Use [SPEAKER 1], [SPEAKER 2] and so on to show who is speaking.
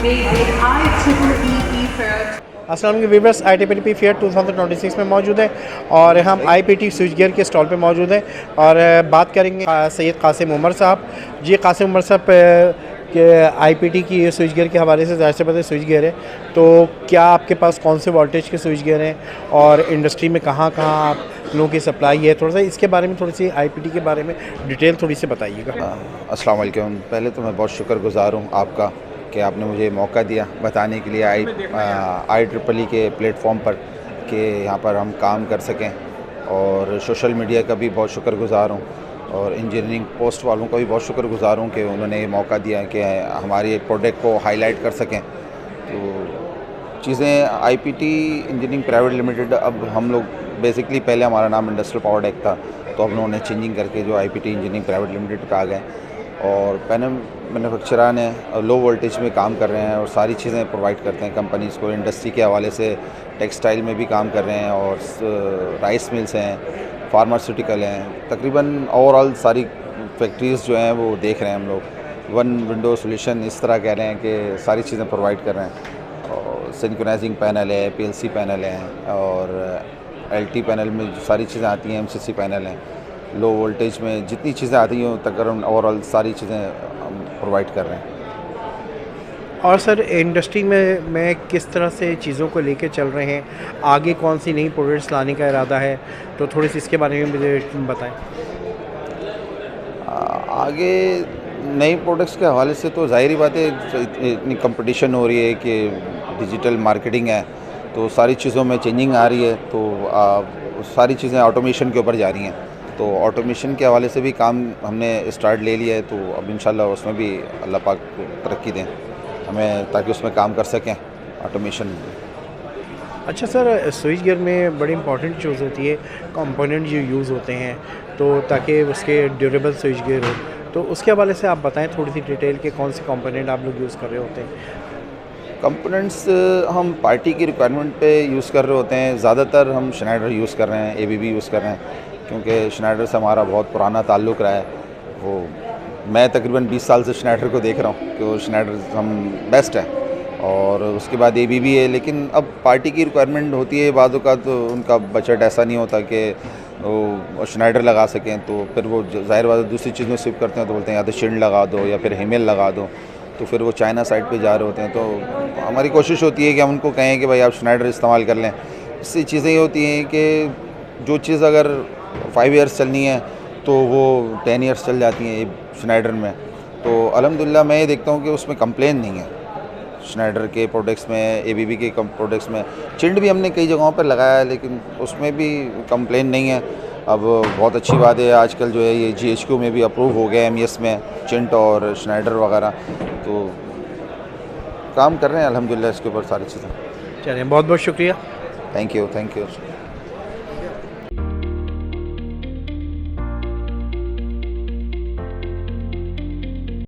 [SPEAKER 1] अस्सलाम वालेकुम viewers, IEEE fair 2026 में मौजूद है और हम IPT स्विच गियर के स्टॉल पे मौजूद हैं और बात करेंगे सैयद कासिम उमर साहब। जी कासिम उमर साहब के IPT की स्विच गियर के हवाले से ज़ाहिर सी बात है स्विच गियर है, तो क्या आपके पास कौन से वोल्टेज के स्विच गियर हैं और इंडस्ट्री में कहाँ कहाँ आप लोगों की सप्लाई है, थोड़ा सा इसके बारे में थोड़ी सी IPT के बारे में डिटेल थोड़ी सी बताइएगा।
[SPEAKER 2] अस्सलाम वालेकुम। पहले तो मैं बहुत शुक्रगुज़ार हूँ आपका कि आपने मुझे मौका दिया बताने के लिए IEEE के प्लेटफॉर्म पर कि यहाँ पर हम काम कर सकें, और सोशल मीडिया का भी बहुत शुक्रगुज़ार हूँ और इंजीनियरिंग पोस्ट वालों का भी बहुत शुक्रगुज़ार हूँ कि उन्होंने ये मौका दिया कि हमारे प्रोडक्ट को हाईलाइट कर सकें। तो चीज़ें IPT इंजीनियरिंग प्राइवेट लिमिटेड, अब हम लोग बेसिकली पहले हमारा नाम इंडस्ट्रियल पावर टेक था, तो अब उन्होंने चेंजिंग करके जो IPT इंजीनियरिंग प्राइवेट लिमिटेड पे आ गए और पैनल मैन्युफैक्चरर ने लो वोल्टेज में काम कर रहे हैं और सारी चीज़ें प्रोवाइड करते हैं कंपनीज़ को। इंडस्ट्री के हवाले से टेक्सटाइल में भी काम कर रहे हैं और राइस मिल्स हैं, फार्मास्यूटिकल हैं, तकरीबन ओवरऑल सारी फैक्ट्रीज़ जो हैं वो देख रहे हैं हम लोग। वन विंडो सोल्यूशन इस तरह कह रहे हैं कि सारी चीज़ें प्रोवाइड कर रहे हैं, और सिंक्रोनाइजिंग पैनल है, PLC पैनल हैं और LT पैनल में जो सारी चीज़ें आती हैं, MCC पैनल हैं, लो वोल्टेज में जितनी चीज़ें आती हैं तकरीबन ओवरऑल सारी चीज़ें हम प्रोवाइड कर रहे हैं।
[SPEAKER 1] और सर इंडस्ट्री में किस तरह से चीज़ों को लेके चल रहे हैं, आगे कौन सी नई प्रोडक्ट्स लाने का इरादा है, तो थोड़ी सी इसके बारे में मुझे बताएं।
[SPEAKER 2] आगे नई प्रोडक्ट्स के हवाले से तो ज़ाहिर बात है इतनी कंपटीशन हो रही है कि डिजिटल मार्केटिंग है, तो सारी चीज़ों में चेंजिंग आ रही है, तो सारी चीज़ें ऑटोमेशन के ऊपर जा रही हैं। तो ऑटोमेशन के हवाले से भी काम हमने स्टार्ट ले लिया है, तो अब इंशाल्लाह उसमें भी अल्लाह पाक तरक्की दें हमें, ताकि उसमें काम कर सकें ऑटोमेशन में।
[SPEAKER 1] अच्छा सर, स्विच गियर में बड़ी इंपॉर्टेंट चीज़ होती है कंपोनेंट जो यूज़ होते हैं, तो ताकि उसके ड्यूरेबल स्विच गियर हो, तो उसके हवाले से आप बताएं थोड़ी सी डिटेल के कौन से कंपोनेंट आप लोग यूज़ कर रहे होते हैं।
[SPEAKER 2] कंपोनेंट्स हम पार्टी की रिक्वायरमेंट पे यूज़ कर रहे होते हैं। ज़्यादातर हम श्नाइडर यूज़ कर रहे हैं, ABB यूज़ कर रहे हैं, क्योंकि श्नाइडर से हमारा बहुत पुराना ताल्लुक़ रहा है। वो मैं तकरीबन 20 साल से श्नाइडर को देख रहा हूँ कि वो श्नाइडर हम बेस्ट है, और उसके बाद ABB है। लेकिन अब पार्टी की रिक्वायरमेंट होती है बाद का, तो उनका बजट ऐसा नहीं होता कि वो श्नाइडर लगा सकें, तो फिर वो ज़ाहिर बात है दूसरी चीज़ में शिफ्ट करते हैं, तो बोलते हैं या तो शिल्ड लगा दो या फिर हेमेल लगा दो, तो फिर वो चाइना साइड पे जा रहे होते हैं। तो हमारी कोशिश होती है कि हम उनको कहें कि भाई आप श्नाइडर इस्तेमाल कर लें। इससे चीज़ें ये होती हैं कि जो चीज़ अगर 5 ईयर्स चलनी है तो वो 10 ईयर्स चल जाती हैं श्नाइडर में। तो अल्हम्दुलिल्लाह मैं ये देखता हूँ कि उसमें कंप्लेन नहीं है श्नाइडर के प्रोडक्ट्स में, ABB के प्रोडक्ट्स में। चिल्ड भी हमने कई जगहों पर लगाया है, लेकिन उसमें भी कंप्लेन नहीं है। अब बहुत अच्छी बात है आजकल जो है ये GHQ में भी अप्रूव हो गया, MES में चिंट और श्नाइडर वगैरह, तो काम कर रहे हैं अल्हम्दुलिल्लाह इसके ऊपर सारी चीज़ें।
[SPEAKER 1] चलिए, बहुत बहुत शुक्रिया।
[SPEAKER 2] Thank you.